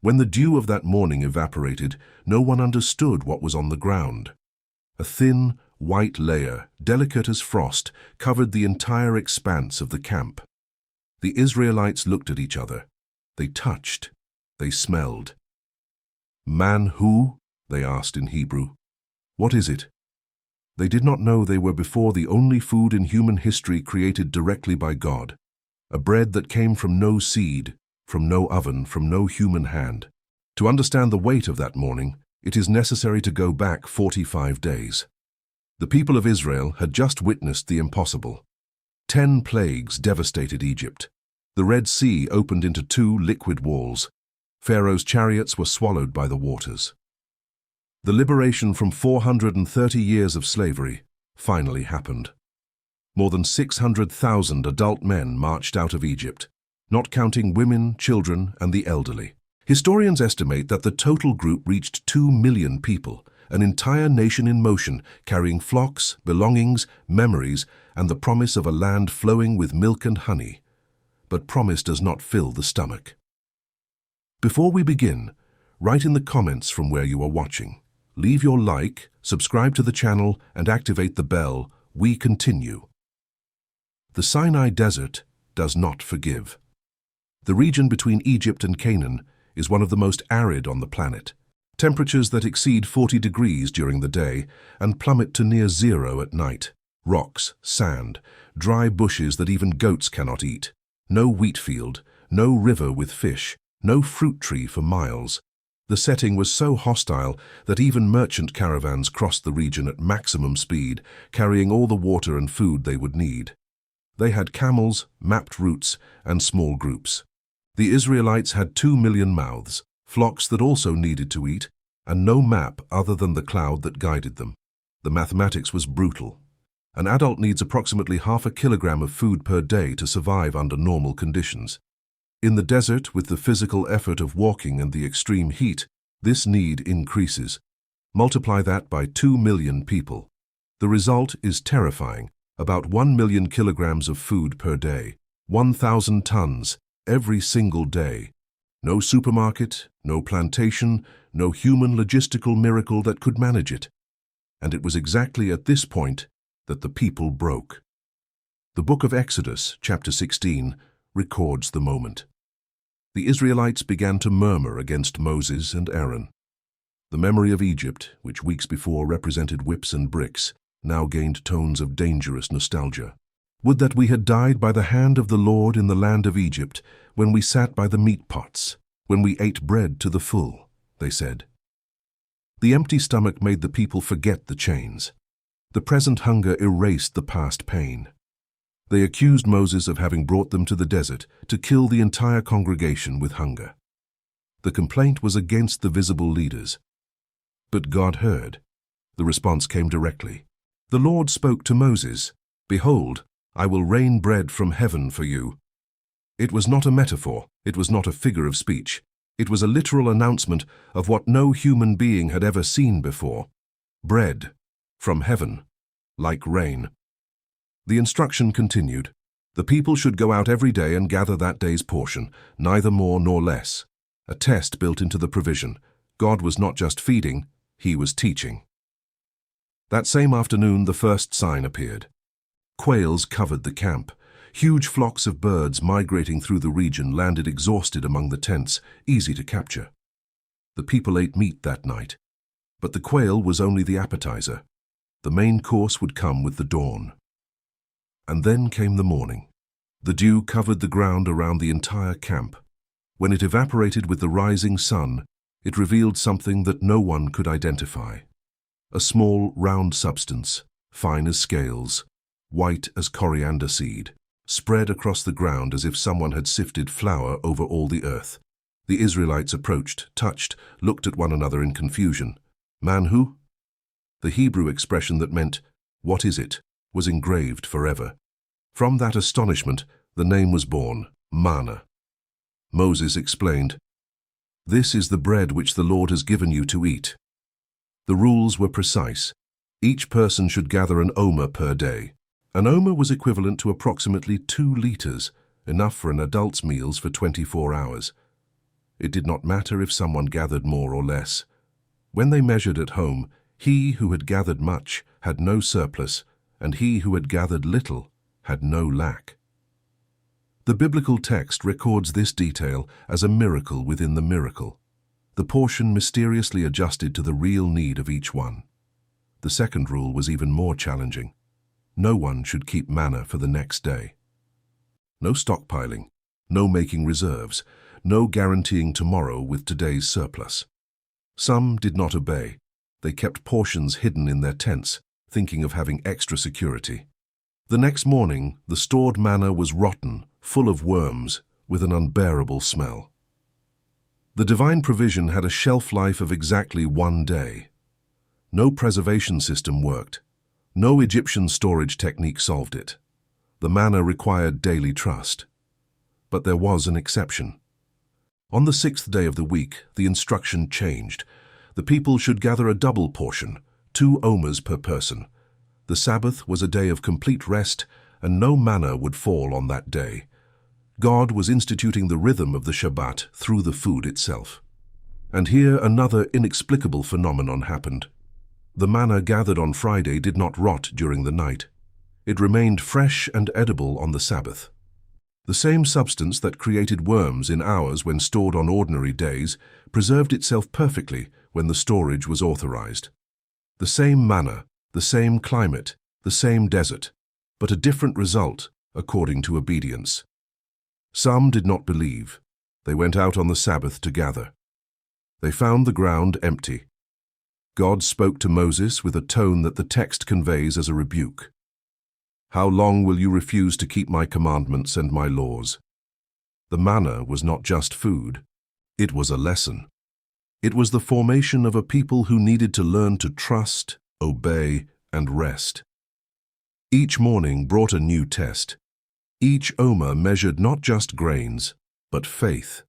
When the dew of that morning evaporated, no one understood what was on the ground. A thin, white layer, delicate as frost, covered the entire expanse of the camp. The Israelites looked at each other. They touched. They smelled. "Man who?" they asked in Hebrew. "What is it?" They did not know they were before the only food in human history created directly by God, a bread that came from no seed, from no oven, from no human hand. To understand the weight of that morning, it is necessary to go back 45 days. The people of Israel had just witnessed the impossible. 10 plagues devastated Egypt. The Red Sea opened into 2 liquid walls. Pharaoh's chariots were swallowed by the waters. The liberation from 430 years of slavery finally happened. More than 600,000 adult men marched out of Egypt, not counting women, children, and the elderly. Historians estimate that the total group reached 2 million people, an entire nation in motion, carrying flocks, belongings, memories, and the promise of a land flowing with milk and honey. But promise does not fill the stomach. Before we begin, write in the comments from where you are watching. Leave your like, subscribe to the channel, and activate the bell. We continue. The Sinai Desert does not forgive. The region between Egypt and Canaan is one of the most arid on the planet. Temperatures that exceed 40 degrees during the day and plummet to near zero at night. Rocks, sand, dry bushes that even goats cannot eat. No wheat field, no river with fish, no fruit tree for miles. The setting was so hostile that even merchant caravans crossed the region at maximum speed, carrying all the water and food they would need. They had camels, mapped routes, and small groups. The Israelites had 2 million mouths, flocks that also needed to eat, and no map other than the cloud that guided them. The mathematics was brutal. An adult needs approximately half a kilogram of food per day to survive under normal conditions. In the desert, with the physical effort of walking and the extreme heat, this need increases. Multiply that by 2 million people. The result is terrifying. About 1 million kilograms of food per day. 1,000 tons every single day. No supermarket, no plantation, no human logistical miracle that could manage it. And it was exactly at this point that the people broke. The book of Exodus, chapter 16, records the moment. The Israelites began to murmur against Moses and Aaron. The memory of Egypt, which weeks before represented whips and bricks, now gained tones of dangerous nostalgia. Would that we had died by the hand of the Lord in the land of Egypt, when we sat by the meat pots, when we ate bread to the full, they said. The empty stomach made the people forget the chains. The present hunger erased the past pain. They accused Moses of having brought them to the desert to kill the entire congregation with hunger. The complaint was against the visible leaders. But God heard. The response came directly. The Lord spoke to Moses, "Behold, I will rain bread from heaven for you." It was not a metaphor, it was not a figure of speech. It was a literal announcement of what no human being had ever seen before. Bread from heaven, like rain. The instruction continued. The people should go out every day and gather that day's portion, neither more nor less. A test built into the provision. God was not just feeding, He was teaching. That same afternoon, the first sign appeared. Quails covered the camp. Huge flocks of birds migrating through the region landed exhausted among the tents, easy to capture. The people ate meat that night. But the quail was only the appetizer. The main course would come with the dawn. And then came the morning. The dew covered the ground around the entire camp. When it evaporated with the rising sun, it revealed something that no one could identify. A small, round substance, fine as scales, white as coriander seed, spread across the ground as if someone had sifted flour over all the earth. The Israelites approached, touched, looked at one another in confusion. Man who? The Hebrew expression that meant, "What is it?" was engraved forever. From that astonishment, the name was born, manna. Moses explained, "This is the bread which the Lord has given you to eat." The rules were precise. Each person should gather an omer per day. An omer was equivalent to approximately 2 liters, enough for an adult's meals for 24 hours. It did not matter if someone gathered more or less. When they measured at home, he who had gathered much had no surplus, and he who had gathered little had no lack. The biblical text records this detail as a miracle within the miracle. The portion mysteriously adjusted to the real need of each one. The second rule was even more challenging. No one should keep manna for the next day. No stockpiling, no making reserves, no guaranteeing tomorrow with today's surplus. Some did not obey. They kept portions hidden in their tents, thinking of having extra security. The next morning, the stored manna was rotten, full of worms, with an unbearable smell. The divine provision had a shelf life of exactly 1 day. No preservation system worked. No Egyptian storage technique solved it. The manna required daily trust. But there was an exception. On the 6th day of the week, the instruction changed. The people should gather a double portion, 2 omers per person. The Sabbath was a day of complete rest, and no manna would fall on that day. God was instituting the rhythm of the Shabbat through the food itself. And here another inexplicable phenomenon happened. The manna gathered on Friday did not rot during the night. It remained fresh and edible on the Sabbath. The same substance that created worms in hours when stored on ordinary days preserved itself perfectly when the storage was authorized. The same manna, the same climate, the same desert, but a different result according to obedience. Some did not believe. They went out on the Sabbath to gather. They found the ground empty. God spoke to Moses with a tone that the text conveys as a rebuke. How long will you refuse to keep my commandments and my laws? The manna was not just food. It was a lesson. It was the formation of a people who needed to learn to trust, obey, and rest. Each morning brought a new test. Each omer measured not just grains, but faith.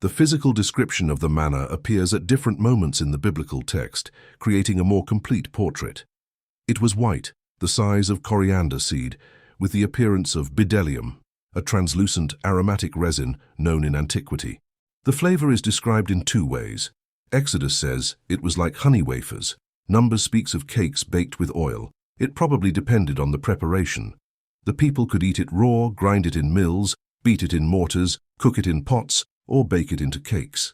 The physical description of the manna appears at different moments in the biblical text, creating a more complete portrait. It was white, the size of coriander seed, with the appearance of bdellium, a translucent aromatic resin known in antiquity. The flavor is described in 2 ways. Exodus says it was like honey wafers. Numbers speaks of cakes baked with oil. It probably depended on the preparation. The people could eat it raw, grind it in mills, beat it in mortars, cook it in pots, or bake it into cakes.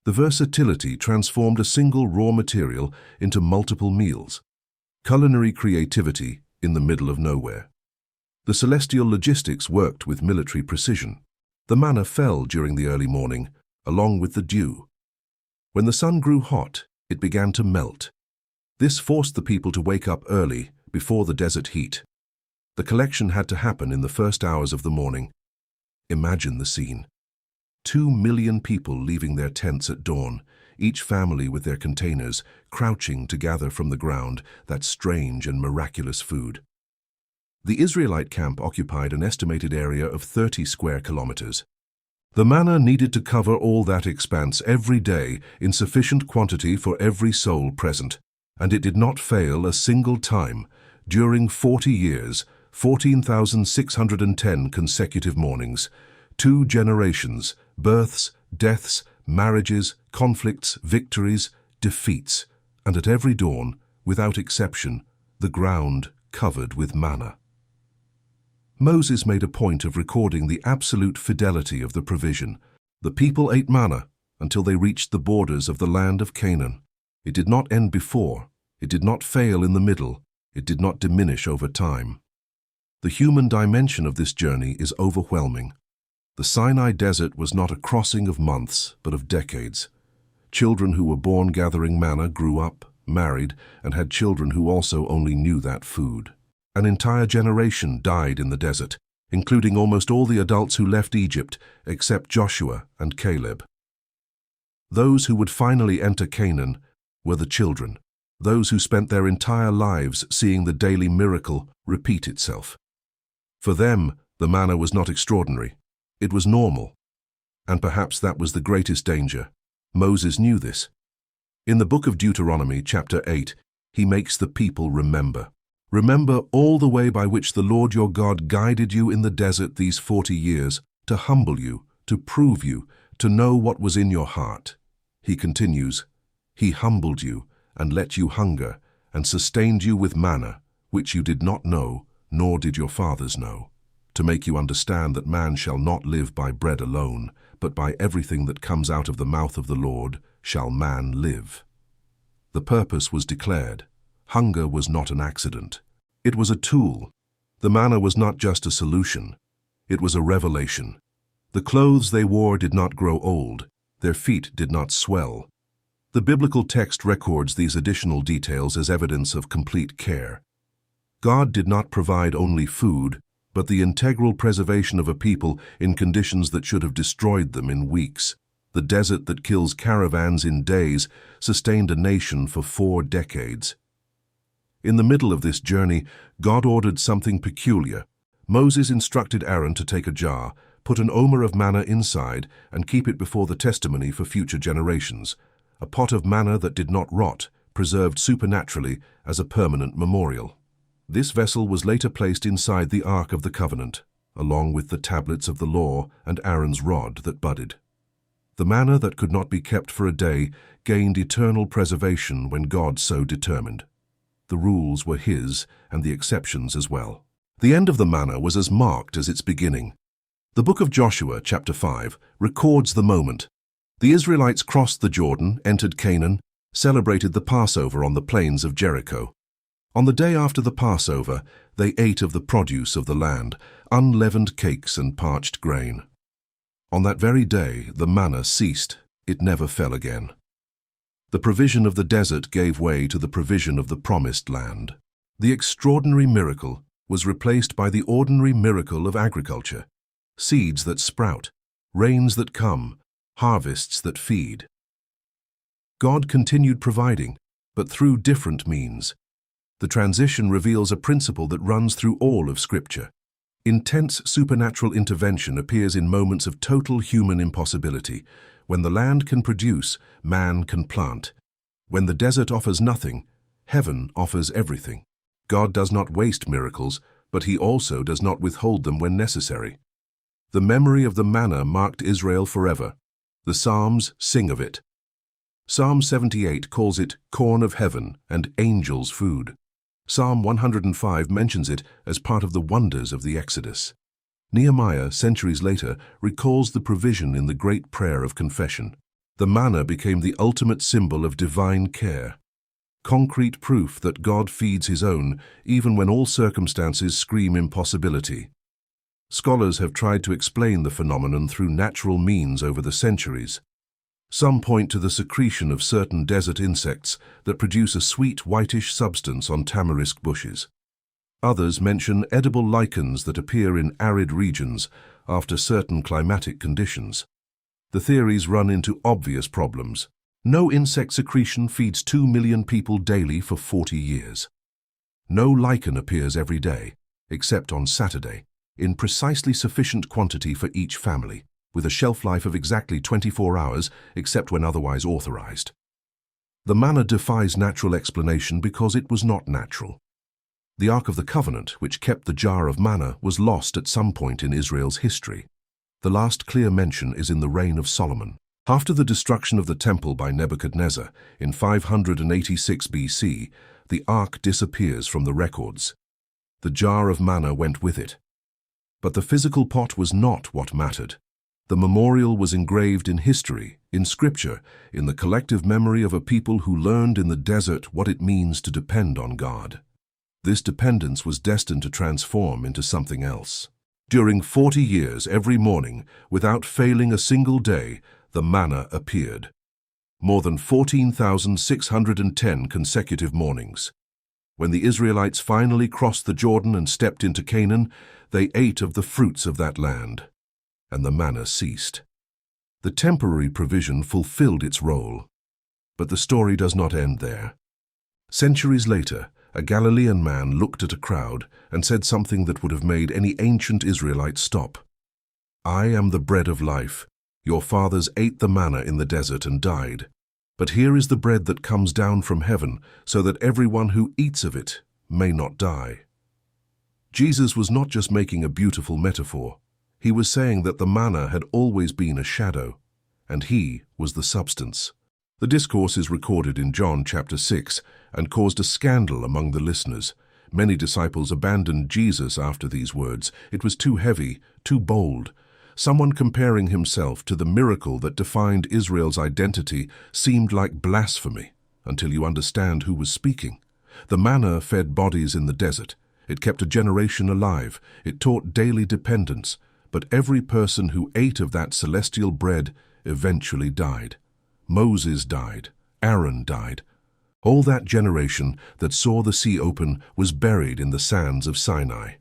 The versatility transformed a single raw material into multiple meals. Culinary creativity in the middle of nowhere. The celestial logistics worked with military precision. The manna fell during the early morning, along with the dew. When the sun grew hot, it began to melt. This forced the people to wake up early, before the desert heat. The collection had to happen in the first hours of the morning. Imagine the scene. 2 million people leaving their tents at dawn, each family with their containers, crouching to gather from the ground that strange and miraculous food. The Israelite camp occupied an estimated area of 30 square kilometers. The manna needed to cover all that expanse every day in sufficient quantity for every soul present, and it did not fail a single time. During 40 years, 14,610 consecutive mornings, 2 generations, births, deaths, marriages, conflicts, victories, defeats, and at every dawn, without exception, the ground covered with manna. Moses made a point of recording the absolute fidelity of the provision. The people ate manna until they reached the borders of the land of Canaan. It did not end before, it did not fail in the middle, it did not diminish over time. The human dimension of this journey is overwhelming. The Sinai desert was not a crossing of months, but of decades. Children who were born gathering manna grew up, married, and had children who also only knew that food. An entire generation died in the desert, including almost all the adults who left Egypt, except Joshua and Caleb. Those who would finally enter Canaan were the children, those who spent their entire lives seeing the daily miracle repeat itself. For them, the manna was not extraordinary. It was normal. And perhaps that was the greatest danger. Moses knew this. In the book of Deuteronomy, chapter 8, he makes the people remember. Remember all the way by which the Lord your God guided you in the desert these 40 years, to humble you, to prove you, to know what was in your heart. He continues, He humbled you and let you hunger and sustained you with manna, which you did not know, nor did your fathers know, to make you understand that man shall not live by bread alone, but by everything that comes out of the mouth of the Lord shall man live. The purpose was declared. Hunger was not an accident. It was a tool. The manna was not just a solution. It was a revelation. The clothes they wore did not grow old. Their feet did not swell. The biblical text records these additional details as evidence of complete care. God did not provide only food, but the integral preservation of a people in conditions that should have destroyed them in weeks. The desert that kills caravans in days sustained a nation for 4 decades. In the middle of this journey, God ordered something peculiar. Moses instructed Aaron to take a jar, put an omer of manna inside, and keep it before the testimony for future generations. A pot of manna that did not rot, preserved supernaturally as a permanent memorial. This vessel was later placed inside the Ark of the Covenant, along with the tablets of the law and Aaron's rod that budded. The manna that could not be kept for a day gained eternal preservation when God so determined. The rules were His, and the exceptions as well. The end of the manna was as marked as its beginning. The book of Joshua, chapter 5, records the moment. The Israelites crossed the Jordan, entered Canaan, celebrated the Passover on the plains of Jericho. On the day after the Passover, they ate of the produce of the land, unleavened cakes and parched grain. On that very day, the manna ceased. It never fell again. The provision of the desert gave way to the provision of the promised land. The extraordinary miracle was replaced by the ordinary miracle of agriculture. Seeds that sprout, rains that come, harvests that feed. God continued providing, but through different means. The transition reveals a principle that runs through all of Scripture. Intense supernatural intervention appears in moments of total human impossibility. When the land can produce, man can plant. When the desert offers nothing, heaven offers everything. God does not waste miracles, but He also does not withhold them when necessary. The memory of the manna marked Israel forever. The Psalms sing of it. Psalm 78 calls it corn of heaven and angels' food. Psalm 105 mentions it as part of the wonders of the Exodus. Nehemiah, centuries later, recalls the provision in the great prayer of confession. The manna became the ultimate symbol of divine care. Concrete proof that God feeds His own, even when all circumstances scream impossibility. Scholars have tried to explain the phenomenon through natural means over the centuries. Some point to the secretion of certain desert insects that produce a sweet whitish substance on tamarisk bushes. Others mention edible lichens that appear in arid regions after certain climatic conditions. The theories run into obvious problems. No insect secretion feeds 2 million people daily for 40 years. No lichen appears every day, except on Saturday, in precisely sufficient quantity for each family, with a shelf life of exactly 24 hours, except when otherwise authorized. The manna defies natural explanation because it was not natural. The Ark of the Covenant, which kept the jar of manna, was lost at some point in Israel's history. The last clear mention is in the reign of Solomon. After the destruction of the temple by Nebuchadnezzar in 586 BC, the Ark disappears from the records. The jar of manna went with it. But the physical pot was not what mattered. The memorial was engraved in history, in Scripture, in the collective memory of a people who learned in the desert what it means to depend on God. This dependence was destined to transform into something else. During 40 years, every morning, without failing a single day, the manna appeared. More than 14,610 consecutive mornings. When the Israelites finally crossed the Jordan and stepped into Canaan, they ate of the fruits of that land, and the manna ceased. The temporary provision fulfilled its role. But the story does not end there. Centuries later, a Galilean man looked at a crowd and said something that would have made any ancient Israelite stop. "I am the bread of life. Your fathers ate the manna in the desert and died. But here is the bread that comes down from heaven, so that everyone who eats of it may not die." Jesus was not just making a beautiful metaphor. He was saying that the manna had always been a shadow. and he was the substance. The discourse is recorded in John chapter 6 and caused a scandal among the listeners. Many disciples abandoned Jesus after these words. It was too heavy, too bold. Someone comparing himself to the miracle that defined Israel's identity seemed like blasphemy until you understand who was speaking. The manna fed bodies in the desert. It kept a generation alive. It taught daily dependence. But every person who ate of that celestial bread eventually died. Moses died. Aaron died. All that generation that saw the sea open was buried in the sands of Sinai.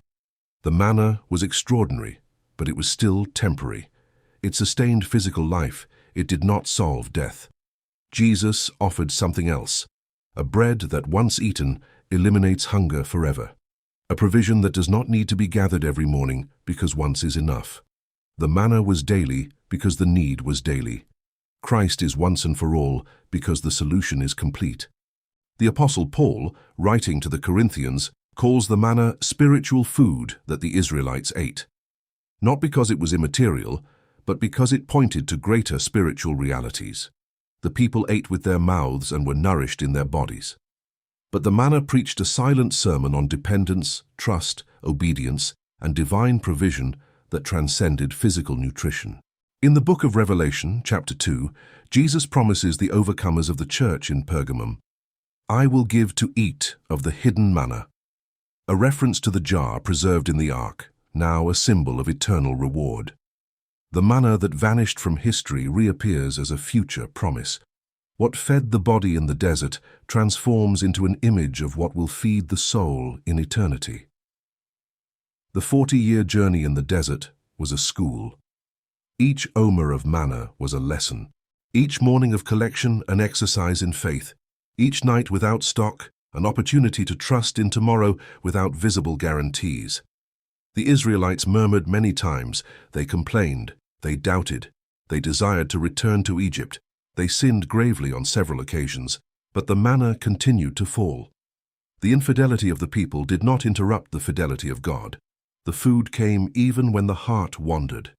The manna was extraordinary, but it was still temporary. It sustained physical life. It did not solve death. Jesus offered something else, a bread that once eaten eliminates hunger forever, a provision that does not need to be gathered every morning because once is enough. The manna was daily because the need was daily. Christ is once and for all because the solution is complete. The Apostle Paul, writing to the Corinthians, calls the manna spiritual food that the Israelites ate. Not because it was immaterial, but because it pointed to greater spiritual realities. The people ate with their mouths and were nourished in their bodies. But the manna preached a silent sermon on dependence, trust, obedience, and divine provision that transcended physical nutrition. In the book of Revelation, chapter 2, Jesus promises the overcomers of the church in Pergamum, "I will give to eat of the hidden manna," a reference to the jar preserved in the ark, now a symbol of eternal reward. The manna that vanished from history reappears as a future promise. What fed the body in the desert transforms into an image of what will feed the soul in eternity. The 40-year journey in the desert was a school. Each omer of manna was a lesson. Each morning of collection, an exercise in faith. Each night without stock, an opportunity to trust in tomorrow without visible guarantees. The Israelites murmured many times. They complained. They doubted. They desired to return to Egypt. They sinned gravely on several occasions, but the manna continued to fall. The infidelity of the people did not interrupt the fidelity of God. The food came even when the heart wandered.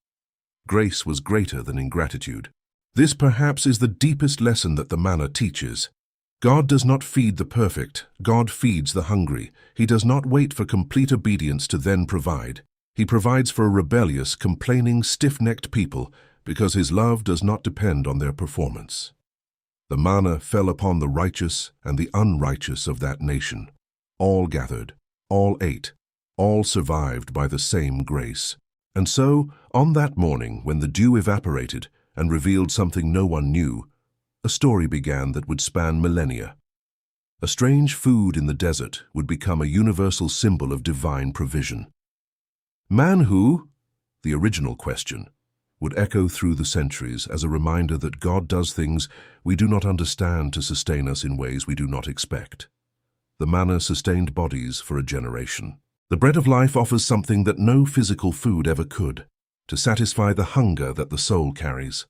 Grace was greater than ingratitude. This perhaps is the deepest lesson that the manna teaches. God does not feed the perfect. God feeds the hungry. He does not wait for complete obedience to then provide. He provides for a rebellious, complaining, stiff-necked people because his love does not depend on their performance. The manna fell upon the righteous and the unrighteous of that nation. All gathered, all ate, all survived by the same grace. And so, on that morning, when the dew evaporated and revealed something no one knew, a story began that would span millennia. A strange food in the desert would become a universal symbol of divine provision. Man who? The original question would echo through the centuries as a reminder that God does things we do not understand to sustain us in ways we do not expect. The manna sustained bodies for a generation. The bread of life offers something that no physical food ever could, to satisfy the hunger that the soul carries.